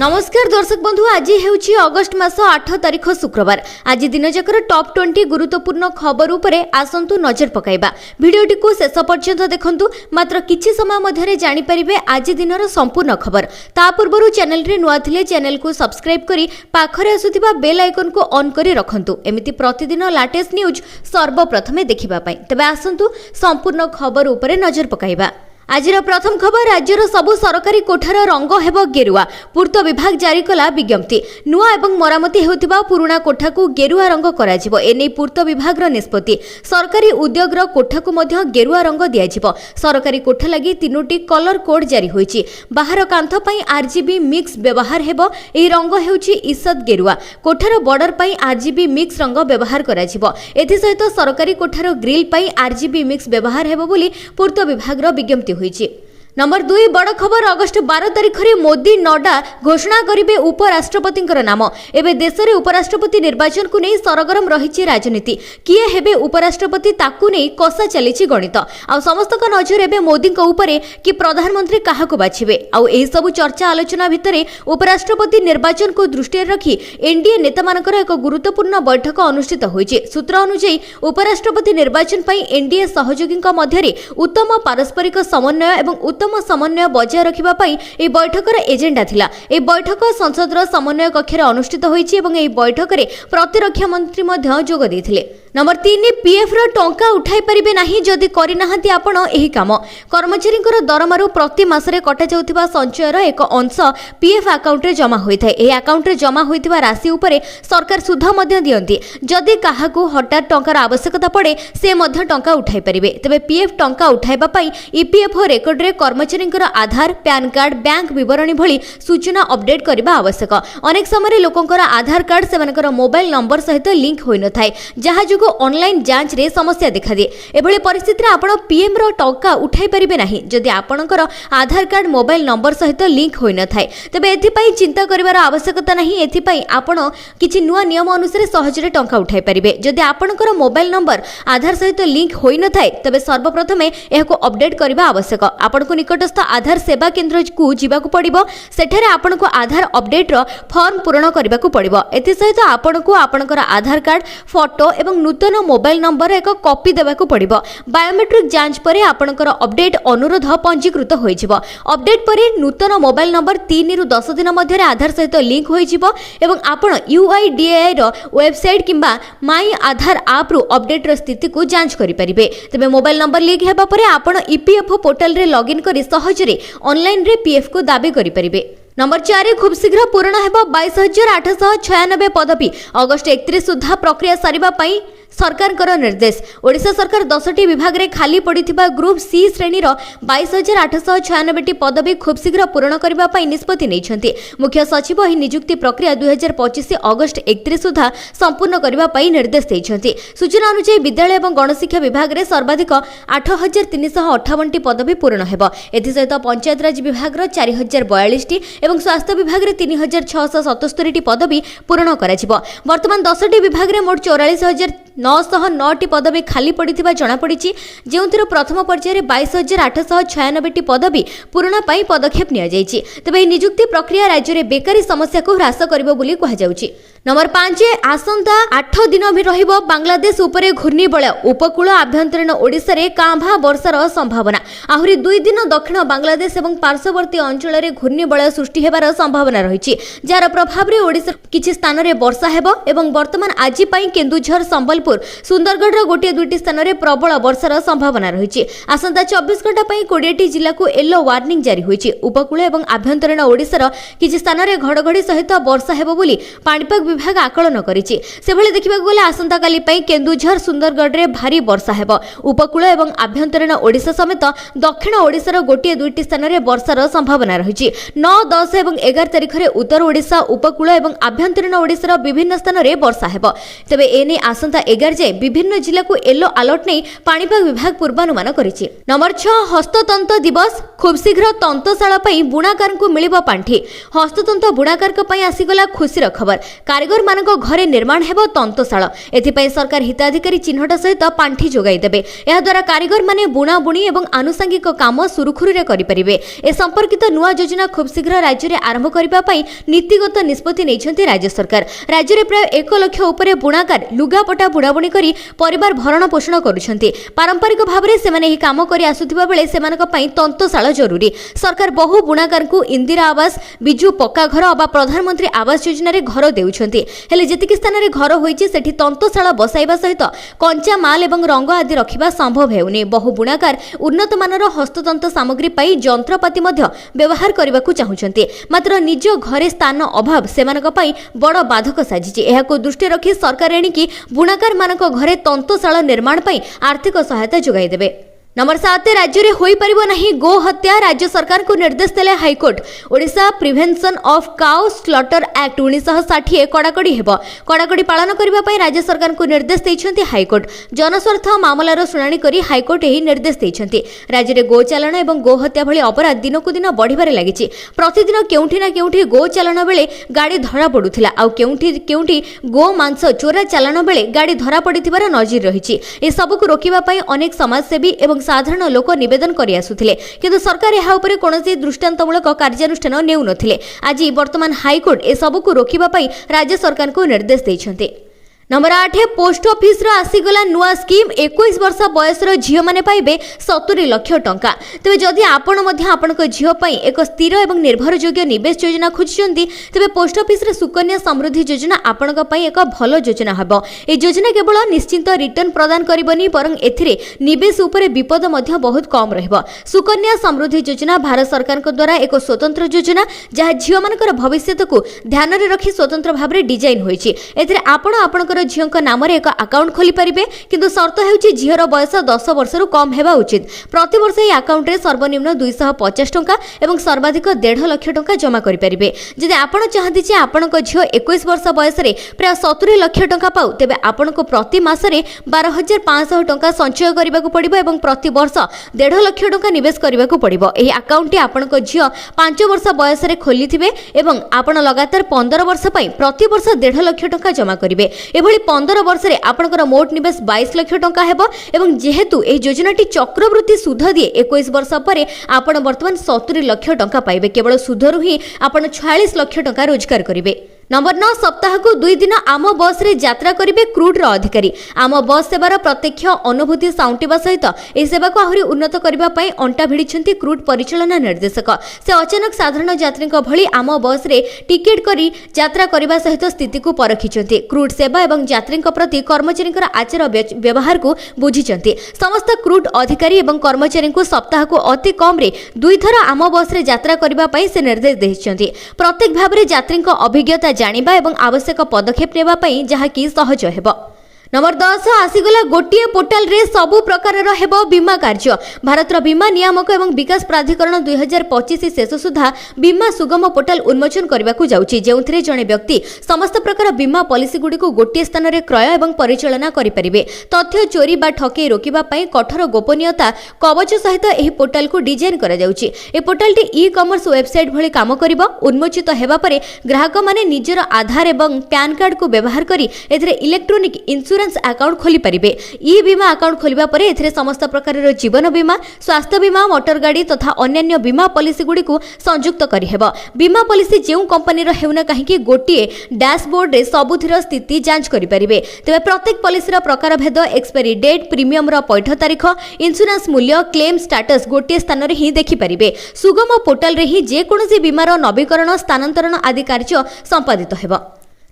नमस्कार दर्शक बंधु, आज हेउछि अगस्ट मास 8 तारिख शुक्रवार। आज दिन जाकर टॉप 20 गुरुत्वपूर्ण खबर उपरे आसंतु नजर पकाइबा। भिडियोटी को शेष पर्यंत देखंतु, मात्र किछि समय मध्यरे जानि परिबे आज दिनर संपूर्ण खबर। ता पूर्वरु चैनल रे नुआ थिले चैनल को सब्सक्राइब करी पाखरे आसुथिबा बेल आइकन को ऑन करी रखंतु, एमिति प्रतिदिन लेटेस्ट न्यूज सर्वप्रथमे देखिबा पई। तबे आसंतु संपूर्ण खबर उपरे नजर पकाइबा। आजिर प्रथम खबर, राज्यर सबु सरकारी कोठार रंग हेबो गेरुआ। पूर्त विभाग जारी कला विज्ञप्ति। नुआ एवं मरामती हेउथिबा पुराना कोठा को गेरुआ रंग कराजिबो। एनै पूर्त विभाग रो निष्पत्ति। सरकारी उद्योग रो कोठा को मध्य गेरुआ रंग दियाजिबो। सरकारी कोठा लागि 3टी कलर कोड जारी होईछि। बाहर कांथ पई आरजीबी मिक्स व्यवहार हेबो। एही रंग हेउछि ईसद गेरुआ। कोठार बॉर्डर पई आरजीबी मिक्स रंग व्यवहार कराजिबो। एथि सहित सरकारी कोठार ग्रिल पई आरजीबी मिक्स व्यवहार हेबो बोली पूर्त विभाग रो विज्ञप्ति होईछि। नंबर 2 बड़ खबर, अगस्ट 12 तारिख रे मोदी नड्डा घोषणा करिवे उपराष्ट्रपति नाम। एबे देश में उपराष्ट्रपति निर्वाचन को नहीं सरगरम रही राजनीति। किए हेबे उपराष्ट्रपति ताकू नहीं कषा चली गणित। आ समस्त नजर एबे मोदी उपरे कि प्रधानमंत्री काहाको बाछिबे। आउ एही सब चर्चा आलोचना भितरे उपराष्ट्रपति निर्वाचन को दृष्टि रखी एनडीए नेता मानकर एक गुरुत्वपूर्ण बैठक अनुष्ठित होईछि। सूत्र अनुसार उपराष्ट्रपति निर्वाचन पई एनडीए सहयोगी मध्य उत्तम पारस्परिक समन्वय एवं उत्तम समन्वय बजाय रखिबा पई ए बैठकर एजेंडा थिला। ए बैठक संसदर समन्वय कक्ष अनुष्ठित होईछि एवं ए बैठक रे प्रतिरक्षा मंत्री मध्य जोग दैथिले। नंबर 3, पीएफ रो टंका उठाई परिबे नाही जदि करि नाहंती आपण एही काम। कर्मचारींकर दरमारू प्रति मासरे कटा जाउथिबा संचयर एक अंश पीएफ अकाउंट रे जमा होइथाय। ए अकाउंट रे जमा होइथिबा राशि उपरे सरकार सुध मध्य दियंती। जदि काहाकू हठात टंकार आवश्यकता पड़े से मध्य टंका उठाई परिबे। तबे पीएफ टंका उठाइबा पई ईपीएफओ रेकर्ड रे कर्मचारींकर आधार, पैन कार्ड, बैंक विवरणी भली सूचना अपडेट करबा आवश्यक। अनेक समय लोकंकर आधार कार्ड सेमानकर मोबाइल नंबर सहित लिंक होई न थाय, जहा जुगो ऑनलाइन जांच रे समस्या देखा दे। एभली परिस्थिति रे आपण पीएम रो टंका उठाई परिबे नाही जदि आपणकर आधार कार्ड मोबाइल नंबर सहित लिंक होई न थाय। तबे एथि पई चिंता करिवार आवश्यकता नाही। एथि पई आपण किछि नुवा नियम अनुसार सहजरे टंका उठाई परिबे। जदि आपणकर मोबाइल नंबर आधार सहित लिंक होई न थाय तबे सर्वप्रथमे एहाको अपडेट करबा आवश्यक। आपणको निकटस्थ आधार सेवा केंद्र को जीवाकू पड़िबो। सेठारे आपणको आधार अपडेट रो फॉर्म पूरण करबाकू पड़िबो। एथि सहित आपणको आपणकर आधार कार्ड, फोटो एवं नूतन मोबाइल नंबर एक कॉपी देबाकू पड़िबो। बायोमेट्रिक जांच परे आपणकर अपडेट अनुरोध पंजीकृत होई जिवो। अपडेट परे नूतन मोबाइल नंबर 3 रु 10 दिन मध्य आधार सहित लिंक होई जिवो एवं आपण यूआईडीएआई रो वेबसाइट किंबा माई आधार ऐप रु अपडेट रो स्थिति को जांच करि परिबे। तबे मोबाइल नंबर लिंक हेबा परे आपण ईपीएफओ पोर्टल रे लॉगिन करी सहजरे ऑनलाइन रे पीएफ को दाबी करि परिबे। नंबर 4, खूब शीघ्र पूर्ण हेबो 22,896 पदवी। अगस्ट 31 सुधा प्रक्रिया सारिबा पई सरकार निर्देश। ओडिशा सरकार 10टी विभाग रे खाली पड़िथिबा ग्रुप सी श्रेणी रो 22,896 पदवी खूब शीघ्र पूर्ण करबा पई निष्पत्ति नैछंती। मुख्य सचिव ही नियुक्ति प्रक्रिया 2025 अगस्ट 31 सुधा संपूर्ण करबा पई निर्देश दैछंती। सूचना अनुसार विद्यालय एवं गणशिक्षा विभाग रे सर्वाधिक 8,358 पदवी पूर्ण हेबो। एथि सहित पंचायत राज विभाग रो 4,042 टी एवं स्वास्थ्य विभाग रे 3,677 टी पदवी पूर्ण कराजिबो। वर्तमान 10टी विभाग रे मोट 44,909 टी पदवी खाली पड़िथिबा जणा पड़िछि, जेउथिर प्रथम पर्याय 22,896 टी पदवी पूर्ण पाई पदक्षेप निया जायछि। तबे एही नियुक्ति प्रक्रिया राज्य रे बेकारी समस्या को ह्रास करिवो बोली कहा जाउछि। नंबर 5, आसंता 8 दिन भी रहिबो बांग्लादेश उपरे घूर्णिबलय। उपकूल आभ्यंतरीण ओडिसा रे कांभा वर्षार संभावना। आहुरी 2 दिन दक्षिण बांग्लादेश एवं पार्श्ववर्ती अंचल रे घूर्णिबलय सृष्टि हेबार संभावना रहिछि, जार प्रभाव रे ओडिसा किछि स्थान रे वर्षा हेबो एवं वर्तमान आजि पई केन्दुझर, संबलपुर, सुंदरगढ़ रो गोटे 2टी स्थान रे प्रबल वर्षार संभावना रहिछि। आसंता 24 घंटा पई 20टी जिल्ला को येलो वार्निंग जारी होइछि। उपकूल एवं आभ्यंतरीण ओडिसा किछि स्थान रे घड़घड़ी सहित वर्षा हेबो बोली पाणीपाग विभाग आकलन करिछि। सेभଳି देखिबाकू गले आसंता काली पई केन्दुझर, सुंदरगढ़ रे भारी वर्षा हेबो। उपकूल एवं आभ्यंतरीण ओडिसा समेत दक्षिण ओडिसा गोटे 2टी स्थान रे वर्षार संभावना रहिछि। 9, 10 एवं 11 तारिख रे उत्तर ओडिसा, उपकूल एवं आभ्यंतरीण ओडिसा विभिन्न स्थान रे वर्षा हेबो। तबे एने आसंता 11 जाय विभिन्न जिल्ला को येलो अलर्ट नै पाणीपाग विभाग पूर्वानुमान करिछि। नंबर 6, हस्ततंत्र दिवस। खूब शीघ्र तंतशाला पई बुणाकार को मिलिबो पांठी। हस्ततंत्र बुणाकार पई आसीगला खुशीर खबर। कारीगर मानक घरे निर्माण हेबो तंतशाला। एथिपई सरकार हिताधिकारी चिन्हट सहित पांठी जोगाई देबे। एहा द्वारा कारीगर माने बुणा बुणी एवं आनुषंगिक काम सुरुखुरुरे करि परिबे। ए संपर्कित नुआ योजना खूब शीघ्र राज्य में आरंभ करबा पई नीतिगत निष्पत्ति नैछन्ती राज्य सरकार। राज्य में प्राय 1 लाख उपरे बुणाकार लुगापटा बुणाबुणी करी परिवार भरण पोषण करुछन्ती। पारंपरिक भाव में सेमाने एही काम करि आसुथिबा बेले सेमानक पई तंतशाला जरूरी। सरकार बहु बुणाकार को इंदिरा आवास, बिजू पक्का घर अबा प्रधानमंत्री आवास योजना रे घर देउछन्ती। हेले जेतिकी स्थान रे घर होईछि सेठी तंतशाला बसाइबा सहित कंचा माल एवं रंग आदि रखिबा संभव हेउनी। बहु बुणाकार उन्नत मानर हस्ततंत सामग्री पाई जंत्रपाति मध्य व्यवहार करबाकू चाहुछन्ती। मात्र निज घरे स्थान अभाव सेमानक पई बड़ बाधक साजिछि। एहाको दृष्टि रखी सरकार एणिकी बुणाकार मानक घरे तंतशाला निर्माण पई आर्थिक सहायता जोगाई देबे। नंबर 7 राज्य में होई परिबो नहीं गो हत्या। राज्य सरकार को निर्देश देले high court. Odisha prevention of cow slaughter act 1960 कड़ाकड़ी हेबो। कड़ाकड़ी पालन करबा पई राज्य सरकार को निर्देश दैछन्ती हाईकोर्ट। जनस्वार्थ मामलार शुणाणी करी हाईकोर्ट एही निर्देश दैछन्ती। राज्य में गो चालन एवं गो हत्या भली अपराध दिनकु दिन बढ़िबारे लागिछि। प्रतिदिन केउठी ना केउठी गो चालन बेले गाड़ी धरा पडुथिला आउ केउठी गो मांस चोरा चालन बेले गाड़ी धरा पडिथिबार नजिर रहिछि। ए सबकु रोकिबा पई अनेक समाजसेवी एवं साधारण लोक निवेदन करि आसुथिले, किंतु सरकार एहा उपरे कोनोसी दृष्टांतमूलक कार्यानुष्ठान नेउ नथिले। आज वर्तमान हाईकोर्ट ए सबकु रोकिबा पई राज्य सरकार को निर्देश दैछन्ते। नंबर 8 पोस्ट ऑफिस रो आसीगला नुआ स्कीम। 21 वर्ष बयसर झियो माने पाइबे 70 लाख टंका। तबे जदि आपण मध्य आपनक झियो पई एक स्थिर एवं निर्भरयोग्य निवेश योजना खोजचंती तबे पोस्ट ऑफिस रे सुकन्या समृद्धि योजना आपनक पई एक भलो योजना हबो। ए योजना केवल निश्चित रिटर्न प्रदान करबनी बरं एथिरे निवेश उपरे विपद मध्य बहुत कम रहबो। सुकन्या समृद्धि योजना भारत सरकार को द्वारा एक स्वतंत्र योजना जहा झियो मानकर भविष्यत को ध्यान रे रखी स्वतंत्र भाव रे डिजाइन होईछि। एथिरे आपण झीओं नाम एक अकाउंट खोली पारिबे, किंतु शर्त हेउछि झीओर बयस 10 वर्ष रु कम हेबा उचित। प्रति वर्ष ए अकाउंट रे सर्वनिम्न 250 टंका एवं सर्वाधिक 1.5 लाख टंका जमा करि परिबे। जदि आपण चाहନ୍ତି जे आपणक झीओ 21 वर्ष बयस रे प्राय 70 लाख टंका पाउ तेबे आपणको प्रति मास रे 12500 टंका संचय करबाकू पड़िबो एवं प्रति वर्ष 1.5 लाख टंका निवेश करबाकू पड़िबो। एही अकाउंट टी आपणको झीओ 5 वर्ष बयस रे खोलिथिबे एवं आपण लगातार 15 वर्ष पई प्रति वर्ष 1.5 लाख टंका जमा करिवे। 15 वर्ष रे आपनकर मोट निवेश 22 लाख टंका हेबो एवं जेहेतु ए योजनाटी चक्रवृद्धि सुध दिए 21 वर्ष परे आपण वर्तमान 70 लाख टंका पाइबे। केवल सुधरु ही आपण 46 लाख टंका रोजगार करिवे। नंबर 9 सप्ताह को 2 दिन आम बस रे यात्रा करिवे क्रूड रो अधिकारी। आम बस सेवार प्रत्यक्ष अनुभूति साउंटिबा सहित ए सेवा को आहुरी उन्नत करबा पई अंटा भिड़िछन्ती क्रूड परिचालना निर्देशक। से अचानक साधारण यात्री भली आम बस रे टिकेट करी यात्रा करबा सहित स्थिति को परखिछन्ती। क्रूड सेवा एवं यात्री प्रति कर्मचारी आचार व्यवहार को बुझिछन्ती। समस्त क्रूड अधिकारी एवं कर्मचारी को सप्ताह को अति कम रे 2 थर आम बस रे यात्रा करबा पई से निर्देश दैछन्ती। प्रत्येक भाव रे यात्री अभिज्ञता जानिबा एवं आवश्यक पदक्षेप नेबा पई जहा कि सहज हेबो। नंबर 10 आसीगला गोटिए पोर्टाल रे सबु प्रकार हेबो बीमा कार्य। भारतर बीमा नियामक एवं विकास प्राधिकरण 2025 शेष सुधा बीमा सुगम पोर्टाल उन्मोचन करबाकू जाउची, जेउथरे जणे व्यक्ति समस्त प्रकार बीमा पॉलिसी गुडी को गोटिए स्थान रे क्रय एवं परिचालना करि परिबे। तथ्य चोरी बा ठके रोकिबा पई कठोर गोपनीयता कवच सहित एही पोर्टाल को डिजाइन करा जाउची। ए पोर्टाल टी ई कॉमर्स वेबसाइट भली काम करिबो। उन्मोचित हेबा परे ग्राहक माने निजर आधार एवं पैन कार्ड को व्यवहार करी एथिरे इलेक्ट्रॉनिक इंश्योरेंस अकाउंट खोली परिबे। ई बीमा अकाउंट खोलिबा परे एथिरे समस्त प्रकार जीवन बीमा, स्वास्थ्य बीमा, मोटर गाड़ी तथा अन्य बीमा पॉलिसी गुडी को संयुक्त करि हेबो। बीमा पॉलिसी जेउ कंपनी रो हेउना काहेकि गोटिए डैशबोर्ड रे सबुथिर स्थिति जांच करि परिबे। तबे प्रत्येक पॉलिसी रो प्रकार भेद, एक्सपायरी डेट, प्रीमियम रो पैठ तारीख, इंश्योरेंस मूल्य, क्लेम स्टेटस गोटिए स्थान रे ही देखि परिबे। सुगम पोर्टल रे ही जे कोनोसी बीमा रो नवीकरण, स्थानांतरण आदि कार्य संपादित हेबो।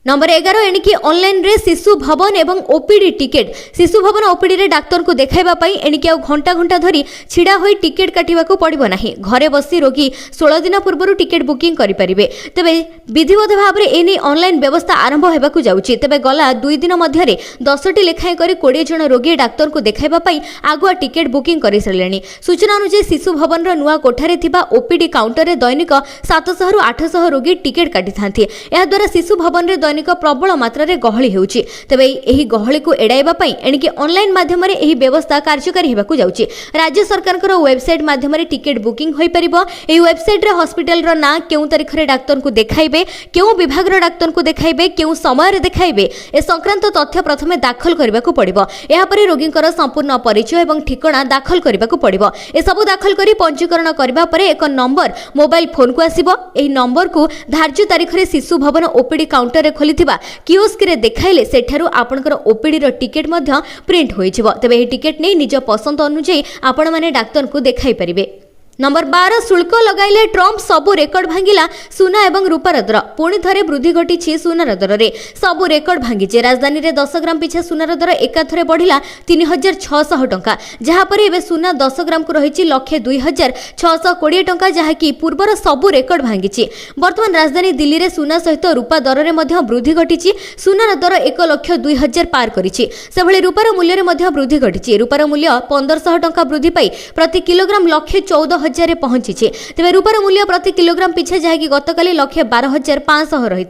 नंबर 11 एणिकी ऑनलाइन रे शिशु भवन एवं ओपीडी टिकेट। शिशु भवन ओपीडी रे डाक्टर को देखाइबा पई एणिकी आ घंटा घंटा धरी छिडा होई टिकेट काटिबा को पड़िबो नाही। घरे बसी रोगी 16 दिन पूर्व टिकेट बुकिंग करि परिबे। तबे विधिवत भाव रे एनी ऑनलाइन व्यवस्था आरंभ हेबा को जाउची। तबे गला 2 दिन मध्य रे 10टी लेखाय करी 20 जन रोगी डाक्टर को देखाइबा पई आगुआ टिकेट बुकिंग करि सलेनी। सूचना अनुसार शिशु भवन रो नुआ कोठारे थिबा ओपीडी काउंटर रे दैनिक 700 रु 800 रोगी टिकेट काटि थांती। एहा द्वारा शिशु भवन रे दैनिक प्रबल मात्रा गहली होउछि। तबे एही गहली को एडाइबा पई एणिके ऑनलाइन माध्यम रे एही व्यवस्था कार्यकारी हेबाकू जाउछि। राज्य सरकार वेबसाइट माध्यम रे टिकट बुकिंग होई परिबो। एही वेबसाइट रे हॉस्पिटल रो ना केउ तारिख रे डाक्टर को देखाइबे, केउ विभाग रो डाक्टर को देखाइबे, केउ समय रे देखाइबे ए संक्रांत तथ्य प्रथमे दाखल करबाकू पड़िबो। एहा परे रोगींकर संपूर्ण परिचय एवं ठिकाना दाखल करबाकू पड़िबो। ए सब दाखल करी पंजीकरण करबा परे एक नंबर मोबाइल फोन को आसीबो। एही नंबर को धार्य तारिख रे शिशु भवन ओपीडी काउंटर रे खोलिथिबा कियोस्क रे देखाइले सेठारु आपनकर ओपीडी रो टिकट मध्य प्रिंट होई छिबो। तबे एही टिकट नै निज पसंद अनुसार आपण माने डाक्टर को देखाई परिबे। नंबर 12 शुल्क लगाइले ट्रम्प सबु रेकर्ड भांगिला सुना एवं रूपार दर। पुणी थरे वृद्धि घटी सुनार दर रे सबु रेकर्ड भांगी। राजधानी रे 10 ग्राम पिछा सुनार दर एकाथरे बढ़िला 3600 टंका, जहाँ पर एबे सुना 10 ग्राम को रही 1,02,620 टंका, जहाँ कि पूर्वर सबु रेकर्ड भांगी। वर्तमान राजधानी दिल्ली रे सुना सहित रूपा दर रे मध्य वृद्धि घटी। सुनार दर 1,02,000 पार करिछि। सेभଳି रूपार मूल्य रे मध्य वृद्धि घटी। रूपार मूल्य 1500 टंका वृद्धि पाई प्रति किलोग्राम 1,14,000 पहुंची। तेबे रूपार मूल्य प्रति किलोग्राम पिछे जहाँकि गतकाली 1,12,500 रही।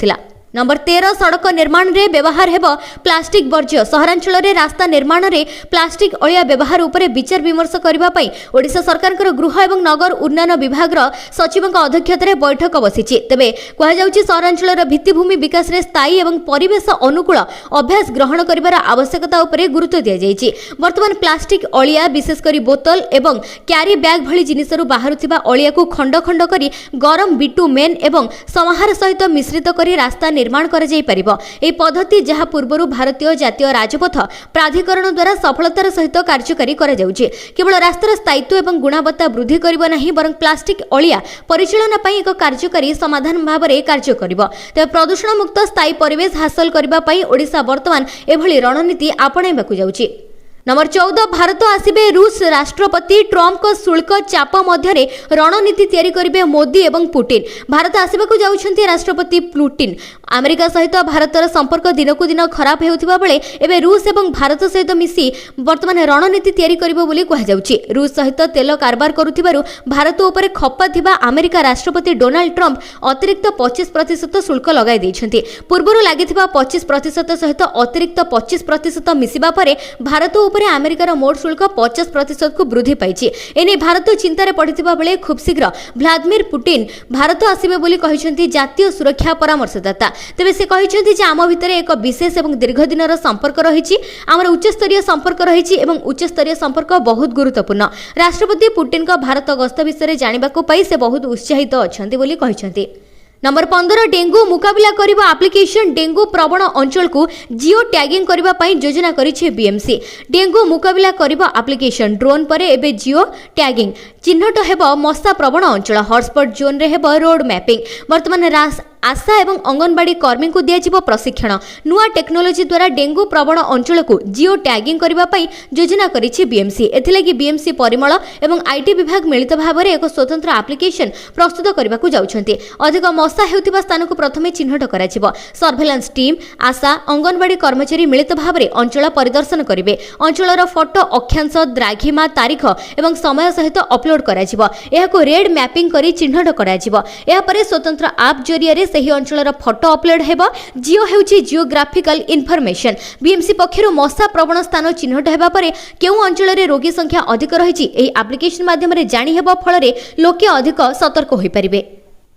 नंबर 13 सड़क निर्माण रे व्यवहार हेब प्लास्टिक वर्ज्य। सहरांचल रे रास्ता निर्माण रे प्लास्टिक अलिया व्यवहार उपरे विचार विमर्श करबा पई ओडिशा सरकार गृह एवं नगर उन्नयन विभाग सचिव अध्यक्षता रे बैठक बसिछि। तेबे कहा जाउछि सहरांचल रे भित्तिभूमि विकास रे स्थायी एवं परिवेश अनुकूल अभ्यास ग्रहण करिवार आवश्यकता उपरे गुरुत्व दिया जाइछि। वर्तमान प्लास्टिक अलिया विशेष करी बोतल एवं क्यारी बैग भली जिनिसरु बाहरुथिबा अलिया को खंड खंड करी गरम बिटुमेन एवं समाहार सहित मिश्रित करी रास्ता निर्माण करा जाई परिबो। ए पद्धति जहां पूर्वरु भारतीय जातीय राजपथ प्राधिकरण द्वारा सफलतार सहित कार्यकारी करा जाउछि। केवल रास्तार स्थायित्व एवं गुणवत्ता वृद्धि करिबो नाही, बरं प्लास्टिक अलिया परिचालन पई एक कार्यकारी समाधान भाबरे कार्य करिबो। तबे प्रदूषण मुक्त स्थायी परिवेश हासिल करबा पई ओडिशा वर्तमान एभली रणनीति आपणाइबाकू जाउछि। नंबर 14 भारत आसिबे रूस राष्ट्रपति ट्रम्प को शुल्क चाप मध्य रणनीति तैयारी करिबे मोदी एवं पुटिन। भारत आसिबाकू जाउछन्ती राष्ट्रपति पुटिन। अमेरिका सहित भारतर संपर्क दिनकू दिन खराब हेउथिबा बेले एबे रूस एवं भारत सहित मिसी वर्तमान रणनीति तैयारी करिबो बोली कहा जाउछि। रूस सहित तेल कारबार करुथिबारु भारत उपरे खप्पा थिबा अमेरिका राष्ट्रपति डोनाल्ड ट्रम्प अतिरिक्त 25% शुल्क लगाई दैछन्ती। पूर्वरु लागिथिबा 25% सहित अतिरिक्त 25% मिसिबा परे भारत उपरे अमेरिकार मोट शुल्क 50% को वृद्धि पाइछि। एने भारत चिंतार पड़िथिबा बेले खूब शीघ्र व्लादिमीर पुटिन भारत आसिबे बोली कहिसंती जातीय सुरक्षा परामर्शदाता। तेबे से कहिसंती जे आम भितरे एक विशेष एवं दीर्घ दिनर संपर्क रहिछि। आमर उच्च स्तरीय संपर्क रहिछि एवं उच्च स्तरीय संपर्क बहुत गुरुत्वपूर्ण। राष्ट्रपति पुटिन का भारत गस्त विषय जानिबाकू पाई से बहुत उत्साहित अछंती बोली कहिसंती। नंबर 15 डेंगू मुकाबिला करिबा एप्लिकेशन डेंगू प्रवण अंचल को जियो टैगिंग करिबा पई योजना करिछि बीएमसी। डेंगू मुकाबिला करिबा एप्लिकेशन ड्रोन परे एबे जियो टैगिंग चिन्हट हेबो मशा प्रवण अंचल। हॉटस्पॉट जोन रे हेबो रोड मैपिंग। वर्तमान आशा एवं अंगनवाड़ी कर्मी को दिया प्रशिक्षण। नुआ टेक्नोलोजी द्वारा डेंगू प्रवण अंचल को जियो टैगिंग करिबा पई योजना करिछि बीएमसी। एथिलागि बीएमसी परिमल एवं आईटी विभाग मिलित भाबरे एक स्वतंत्र एप्लिकेशन प्रस्तुत करबाकू जाउछन्ती। अधिक मशा हेउथिबा स्थान को प्रथमे चिन्हट कराजिबो। सर्वेलेंस टीम आशा अंगनवाड़ी कर्मचारी मिलित भाबरे अंचल परिदर्शन करिवे। अंचलर फोटो अक्षांश द्राघिमा तारीख एवं समय सहित अपलोड कराजिबो। एहाको रेड मैपिंग करी चिन्हट कराजिबो। एहा परे स्वतंत्र ऐप जरिया सही अंचलर फोटो अपलोड हेबो। जियो हेउची जियोग्राफिकल इनफॉरमेशन। बीएमसी पक्षरु मशा प्रवण स्थान चिन्हट हेबा परे केउ अंचल रे रोगी संख्या अधिक रहिछि एही एप्लिकेशन माध्यम रे जानि हेबो। फଳରେ लोके अधिक सतर्क होई परिबे।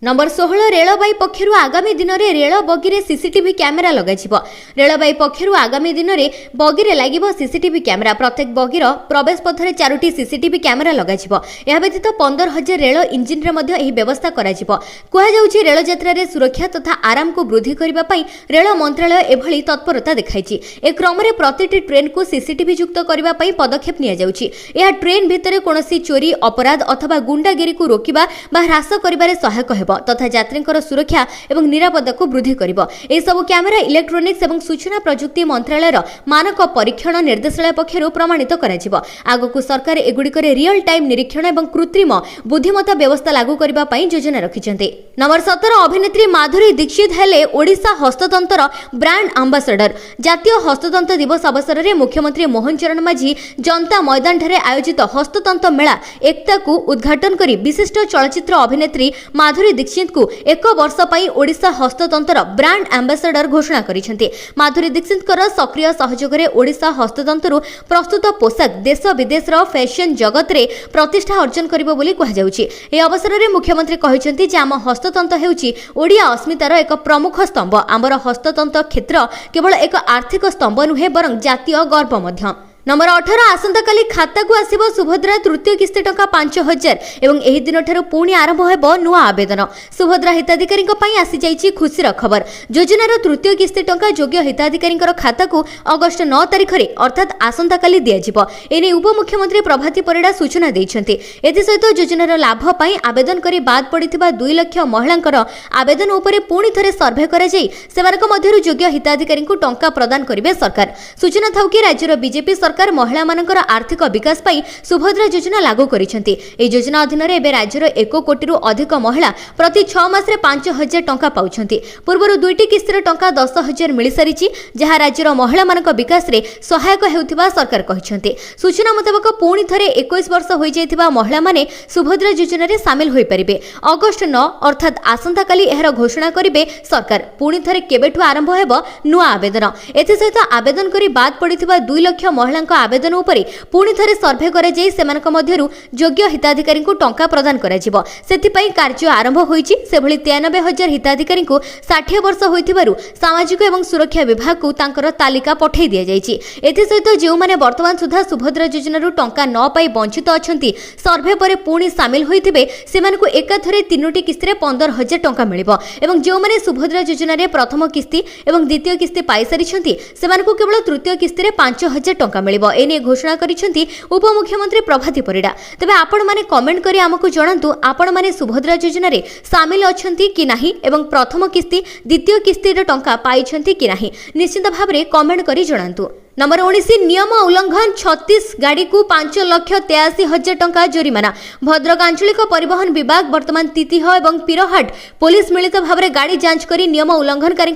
नंबर 16 रेलबाई पक्षरु आगामी दिन में रेल बगी सीसीटीवी कैमेरा लगाजिबो। रेलबाई पक्षरु आगामी दिन में बगी रे लागिबो सीसीटीवी कैमेरा। प्रत्येक बगीर प्रवेश पथरे 4टी सीसीटीवी कैमेरा लगाजिबो। एहा व्यतीत 15,000 रेल इंजिन रे मध्य एही व्यवस्था कराजिबो। कुहा जाउछि रेल यात्रा रे सुरक्षा तथा आराम को वृद्धि करिबा पई रेल मंत्रालय एभली तत्परता देखाइछि। ए क्रम रे प्रतिटी ट्रेन को सीसीटीवी युक्त करिबा पई पदक्षेप निया जाउछि। एहा ट्रेन भितरे कोनोसी चोरी अपराध अथवा गुंडागिरी को रोकिबा बा ह्रास करिबारे सहायक हेबो तथा यात्रींकर सुरक्षा एवं निरापत्ता को वृद्धि करिबो। ए सब कैमेरा इलेक्ट्रोनिक्स एवं सूचना प्रजुक्ति मंत्रालयर मानक परीक्षण निर्देशालय पक्षरु प्रमाणित कराजिबो। आगकू सरकार एगुडिकरे रियल टाइम निरीक्षण एवं कृत्रिम बुद्धिमत्ता व्यवस्था लागू करिबा पई योजना रखिछन्ते। नंबर 17 अभिनेत्री माधुरी दीक्षित हेले ओडिशा हस्ततंत्र ब्रांड एम्बेसडर। जातीय हस्ततंत्र दिवस अवसर में मुख्यमंत्री मोहन चरण माझी जनता मैदान ठारे आयोजित हस्ततंत्र मेला एकता को उद्घाटन करी विशिष्ट चलचित्र अभिनेत्री माधुरी दीक्षित को 1 वर्ष पई ओडिशा हस्ततंत्र ब्रांड एम्बेसडर घोषणा करिसेंती। माधुरी दीक्षित सक्रिय सहयोग में ओडिशा हस्ततंत्र प्रस्तुत पोशाक देश विदेश फैशन जगत रे प्रतिष्ठा अर्जन करिबो बोली कहा जाउची। ए अवसर में मुख्यमंत्री कहिसेंती जे आम हस्ततंत्र हेउची ओडिया अस्मितार एक प्रमुख स्तंभ। आमर हस्ततंत्र क्षेत्र केवल एक आर्थिक स्तंभ नुहे बरं जातीय गर्व मध्य। नंबर 18 आसंता काली खाता को आसीबो सुभद्रा तृतीय किस्ती टंका 5000 एवं एही दिन ठारू पुणी आरंभ हेबो नुआ आवेदन। सुभद्रा हिताधिकारी पई आसी जाईची खुशीर खबर। योजनार तृतीय किस्ती टंका योग्य हिताधिकारी खाता को अगस्त 9 तारिख रे अर्थात आसंता काली दिया जिवो। एने उपमुख्यमंत्री प्रभाती परिडा सूचना दैछन्ती। एथि सहित योजनार लाभ पई आवेदन करी बाद पड़िथिबा 2 लाख महिलांकर आवेदन उपरे पुणी थरे सर्वे करा जाई सेमानक मध्यरु योग्य हिताधिकारी को टंका प्रदान करिवे सरकार। सूचना थाउ कि राज्यर बीजेपी सरकार महिला मानकर आर्थिक विकास पाई सुभद्रा योजना लागू करिसेंती। ए योजना अधीन रे एबे राज्यर 1 कोटी रु अधिक महिला प्रति 6 मास रे 5000 टंका पाउछंती। पूर्वरु 2टी किस्तीर टंका 10000 मिली सारिची जहा राज्यर महिला मानक विकास रे सहायक हेउथिबा सरकार कहिसेंती। सूचना मुताबिक पुणी थरे 21 वर्ष होई जायथिबा महिला माने सुभद्रा योजना रे शामिल होई परिबे। अगस्त 9 अर्थात आसंता काली एहर घोषणा करिबे सरकार। पुणी थरे केबेठु आरंभ हेबो नुआ आवेदन। एथि सहित आवेदन करी बाद पड़िथिबा 2 लाख महिला आवेदन उपरे पुणी थरे सर्वे करे जाई सेमानक मध्यरु योग्य हिताधिकारी को टंका प्रदान करा जिवो। सेति पई कार्य आरंभ होईची। से भली 93000 हिताधिकारी को 60 वर्ष होइथिबारु सामाजिक एवं सुरक्षा विभाग को तांकर तालिका पठै दिया जाईची। एथि सहित जेउ माने वर्तमान सुधा सुभद्रा योजना रु टंका न पाई वंचित अछंती सर्वे परे पुणी शामिल होइथिबे सेमानकु एकाथरे 3टी किस्ती रे 15000 टंका मिलिबो एवं जेउ माने सुभद्रा योजना रे प्रथम किस्ती एवं द्वितीय किस्ती पाई सारिछंती सेमानकु केवल तृतीय किस्ती रे 5000 टंका मिलिबो। एने घोषणा करिसेंती उपमुख्यमंत्री प्रभाती परिडा। तबे आपण माने कमेंट करी हमकु जणांतु आपण माने सुभद्रा योजना रे शामिल अछंती कि नाही एवं प्रथम किस्ती द्वितीय किस्ती रे टंका पाइछंती कि नाही निश्चित भाबरे कमेंट करी जणांतु। नंबर 19 नियम उल्लंघन 36 गाड़ी को 5,83,000 टंका जोरिमाना। भद्रक आंचलिक परिवहन विभाग वर्तमान तितिह एवं पिरहाट पुलिस मिलित भाव में गाड़ी जांच करी नियम उल्लंघनकारी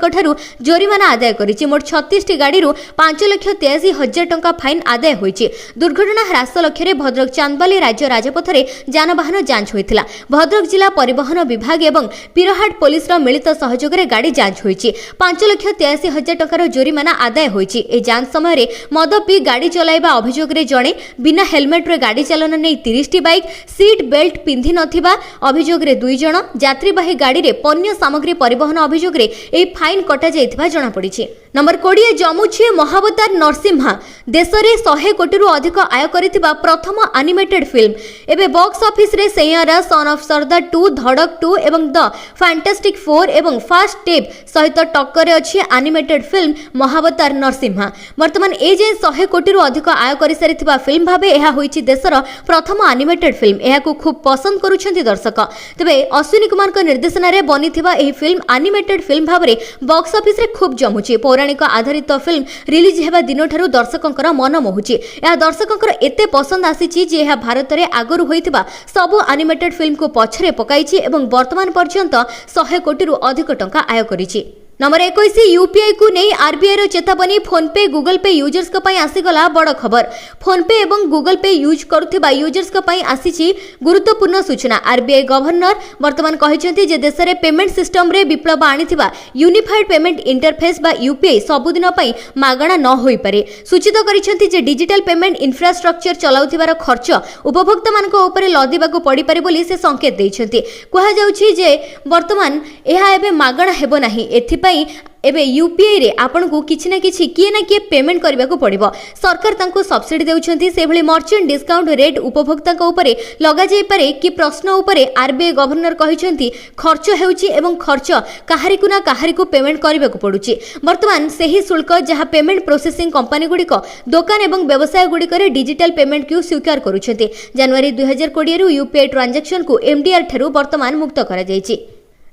जोरिमाना आदाय करिछि। मोट 36 गाड़ी 5,83,000 टंका फाइन आदाय होइछि। दुर्घटना ह्रास लक्ष्य भद्रक चांदबाली राज्य राजपथ में जानवाहन जांच होइथिला। भद्रक जिला परिवहन विभाग एवं पिरहाट पुलिस मिलित सहयोग में गाड़ी जांच होइछि। 5,83,000 टंकार जोरिमाना आदाय होइछि। ए जांच समय मद पी गाड़ी चलाइबा अभियोग रे जणे बिना हेलमेट रे गाड़ी चालन नै 30टी बाइक सीट बेल्ट पिंधि नथिबा अभियोग रे 2 जण यात्रीवाही गाड़ी रे पन्य सामग्री परिवहन अभियोग रे ए फाइन कटा जाइथिबा जणा पड़िछि। नंबर 20 जमुछे महावतार नरसिम्हा देश रे 100 कोटी रु अधिक आय करिथिबा प्रथम एनिमेटेड फिल्म एबे बॉक्स ऑफिस रे सेयारा सन ऑफ सरदार 2 धड़क 2 एवं द फैंटास्टिक 4 एवं फास्ट टेप सहित टक्कर रे अछि एनिमेटेड फिल्म महावतार नरसिम्हा। वर्तमान ए जे 100 कोटी रु अधिक आय करि सारिथिबा फिल्म भाबे एहा होइछि देशर प्रथम एनिमेटेड फिल्म। एहा को खूब पसंद करूछन्ति दर्शक। तबे अश्विनी कुमार को निर्देशन रे बनिथिबा एही फिल्म एनिमेटेड फिल्म भाबरे बॉक्स ऑफिस रे खूब जमुछि। पौराणिक आधारित फिल्म रिलीज हेबा दिन ठारू दर्शकंकर मन मोहुछि। एहा दर्शकंकर एते पसंद आसीछि जे एहा भारत रे आगरु होइथिबा सब एनिमेटेड फिल्म को पछरे पकाइछि एवं वर्तमान पर्यंत 100 कोटी रु अधिक टंका आय करिछि। नंबर 21 यूपीआई को नहीं आरबीआई रो चेतावनी फोन पे गूगल पे यूजर्स को पई आसीगला बड़ खबर। फोन पे एवं गूगल पे यूज करुथिबा यूजर्स को पई आसीछि गुरुत्वपूर्ण सूचना। आरबीआई गवर्नर वर्तमान कहिसेंति जे देश रे पेमेंट सिस्टम रे विप्लव आनिथिबा यूनिफाइड पेमेंट इंटरफेस बा यूपीआई सबुदिन पई मागणा न होई पारे। सूचित करिसेंति जे डिजिटल पेमेंट इंफ्रास्ट्रक्चर चलाउथिबार खर्च उपभोक्ता मानक ऊपर लदिबाकू पड़ी पारे बोली से संकेत दैछन्ति। कहा जाउछि जे वर्तमान एहा एबे मागणा हेबो नाही। एथिपा एबे यूपीआई रे आपन को किछि ना किछि किए ना किए पेमेंट करबा को पड़िबो। सरकार तांको सब्सिडी देउछन्ती। से भली मर्चेंट डिस्काउंट रेट उपभोक्ता को ऊपर लगा जाय पारे कि प्रश्न ऊपर आरबीआई गवर्नर कहिसेंती खर्च हेउची एवं खर्च काहारी को ना काहारी को पेमेंट करबा को पडुची। वर्तमान सेही शुल्क जहां पेमेंट प्रोसेसिंग कंपनी गुडी को दुकान एवं व्यवसाय गुडी करे डिजिटल पेमेंट को स्वीकार करूछन्ती। जनवरी 2020 रु यूपीआई ट्रांजैक्शन को एमडीआर ठरू वर्तमान मुक्त करा जायछि।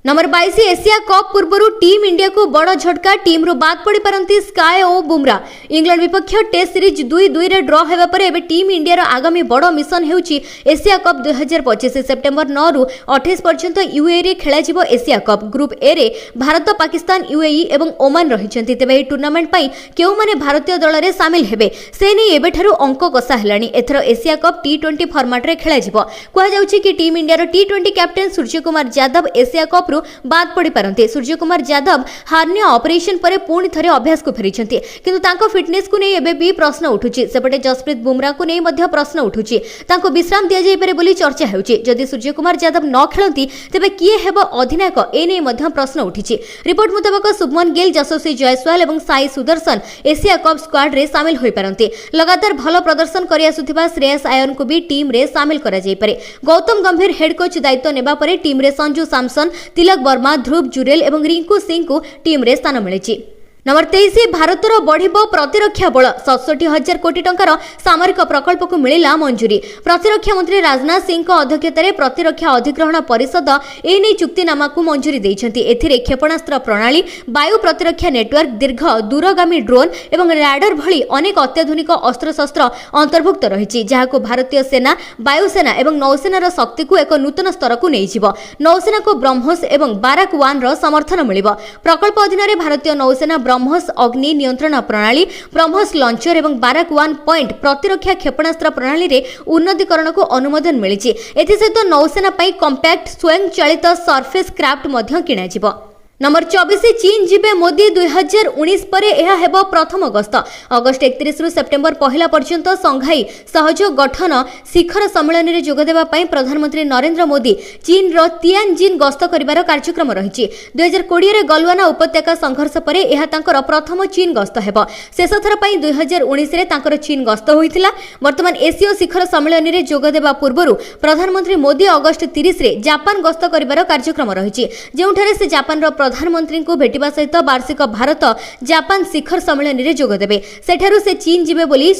नंबर 22 एशिया कप पूर्व टीम इंडिया को बड़ झटका टीम रु बाद पड़ी पारंती स्काय और बुमरा इंग्लैंड विपक्ष टेस्ट सीरीज 2-2 रे ड्रॉ हेबा परे एबे टीम इंडिया रो आगामी बड़ मिशन हेउची एशिया कप 2025 सेप्टेम्बर 9 रु 28 पर्यंत यूएई रे खेला जिवो एशिया कप ग्रुप ए रे भारत पाकिस्तान यूएई एवं ओमान रहिचंती तेबे ए टूर्नामेंट पई केउ माने भारतीय दल रे शामिल हेबे से नै एबे थारु अंक कसा हेलानी एथरो एशिया कप टी20 फॉर्मेट रे खेला जिवो कुआ जाउची कि टीम इंडिया रो टी20 captain Surya Kumar Yadav Asia cup बाद पड़ी पारंती सूर्य कुमार यादव हार्निया ऑपरेशन परे पुणी थरे अभ्यास को फेरिछंती किंतु तांको फिटनेस को नै एबे भी प्रश्न उठुची सेपटे जसप्रीत बुमरा को नै मध्य प्रश्न उठुची तांको विश्राम दिया जाई पारे बोली चर्चा हेउची जदि सूर्य कुमार यादव न खेलंती तेबे किए हेबो अधिनायक ए नै मध्य प्रश्न उठिची रिपोर्ट मुताबिक शुभमन गिल यशस्वी जयसवाल एवं Sai Sudarshan Asia cup squad रे शामिल होई पारंती लगातार भलो प्रदर्शन करि आसुथिबा श्रेयस आयन को भी टीम रे शामिल करा जाई पारे गौतम गंभीर हेड कोच दायित्व नेबा परे टीम रे संजू सैमसन तिलक वर्मा ध्रुव जुरेल एवं रिंकू सिंह को टीम रे स्थान मिली। नंबर 23 भारतर बढ़िबो प्रतिरक्षा बल 67,000 कोटी टंकार सामरिक प्रकल्प को मिलिला मंजूरी प्रतिरक्षा मंत्री राजनाथ सिंह को अध्यक्षतार प्रतिरक्षा अधिग्रहण परिषद ए नै चुक्तिनामा को मंजूरी दैछंती एथिरे क्षेपणास्त्र प्रणाली वायु प्रतिरक्षा नेटवर्क दीर्घ दूरगामी ड्रोन एवं रैडर भली अनेक अत्याधुनिक अस्त्रशस्त्र अंतर्भुक्त रहिछि जहाको भारतीय सेना वायुसेना एवं नौसेनार शक्ति को एक नूतन स्तर को नैजिबो नौसेना को ब्रह्मोस एवं बाराक 1 रो समर्थन मिलिबो प्रकल्प अधीन भारतीय नौसेना ब्रह्मोस अग्नि नियंत्रण प्रणाली ब्रह्मोस लॉन्चर एवं बाराक 1 पॉइंट प्रतिरक्षा क्षेपणास्त्र प्रणाली रे उन्नतीकरण को अनुमोदन मिलिछि एथि सहित नौसेना पई कॉम्पैक्ट स्वयं चालित सरफेस क्राफ्ट मध्य किना जिवो। नंबर 24 चीन जिबे मोदी 2019 परे एहा हेबो प्रथम गस्त अगस्त 31 रु सेप्टेम्बर 1 पर्यंत संघाई सहयोग गठन शिखर सम्मेलन रे जोग देबा पई प्रधानमंत्री नरेंद्र मोदी चीन रो तियानजिन गस्त करिवार कार्यक्रम रहिछि 2020 रे गलवाना उपत्यका संघर्ष परे एहा तांकर प्रथम चीन गस्त हेबो शेष थर पई 2019 रे तांकर चीन गस्त होइतिला वर्तमान एशिया शिखर सम्मेलन रे जोग देबा पूर्वरु प्रधानमंत्री मोदी अगस्त 30 रे जापान गस्त करिवार कार्यक्रम रहिछि जेउठारे से जापान रो प्रधानमंत्री को भेटिबा सहित वार्षिक भारत जापान शिखर सम्मेलन रे जोग देबे सेठारु से चीन जिबे बोली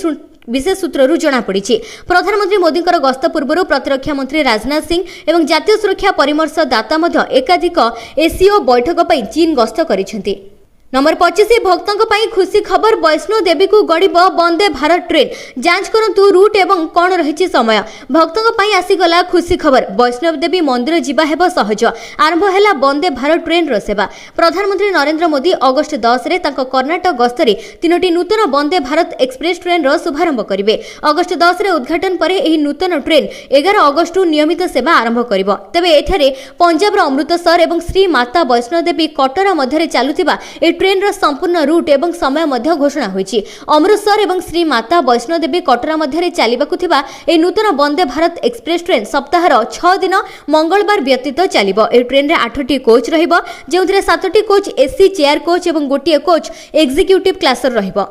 विशेष सूत्ररू जना पड़ी प्रधानमंत्री मोदी गस्त पूर्व प्रतिरक्षा मंत्री राजनाथ सिंह एवं जातीय सुरक्षा परामर्शदाता मध्य एकाधिक एसीओ बैठक पर चीन गस्त करिसेंती। नंबर 25 भक्तों पर खुशी खबर वैष्णो देवी को गड़ब वंदे भारत ट्रेन जांच करंतु रूट एवं कौन रही समय भक्तों पर आसीगला खुशी खबर वैष्णो देवी मंदिर जीवा हेबो सहज आरंभ हैला वंदे भारत ट्रेन रो सेवा प्रधानमंत्री नरेंद्र मोदी अगस्त 10 रे तांको कर्नाटक गस्तरे तीनोटी नूतन वंदे भारत एक्सप्रेस ट्रेन रो शुभारंभ करिवे अगस्त 10 रे उद्घाटन परे एही नूतन ट्रेन 11 अगस्त नियमित सेवा आरंभ करिवो तेबे एठारे पंजाब रो अमृतसर एवं श्री माता वैष्णो देवी कटरा मध्यरे चालुथिबा ट्रेन रो संपूर्ण रूट एवं समय मध्य घोषणा होईछि अमृतसर एवं श्री माता वैष्णो देवी कटरा मध्यरे चालिबाकु थिबा ए नूतन वंदे भारत एक्सप्रेस ट्रेन सप्ताहर 6 दिन मंगलवार व्यतीत चलिबो ए ट्रेन रे 8टी कोच रहिबो जेउथिरे 7टी कोच एसी चेयर कोच एवं गोटिए कोच एग्जीक्यूटिव क्लासर रहिबो।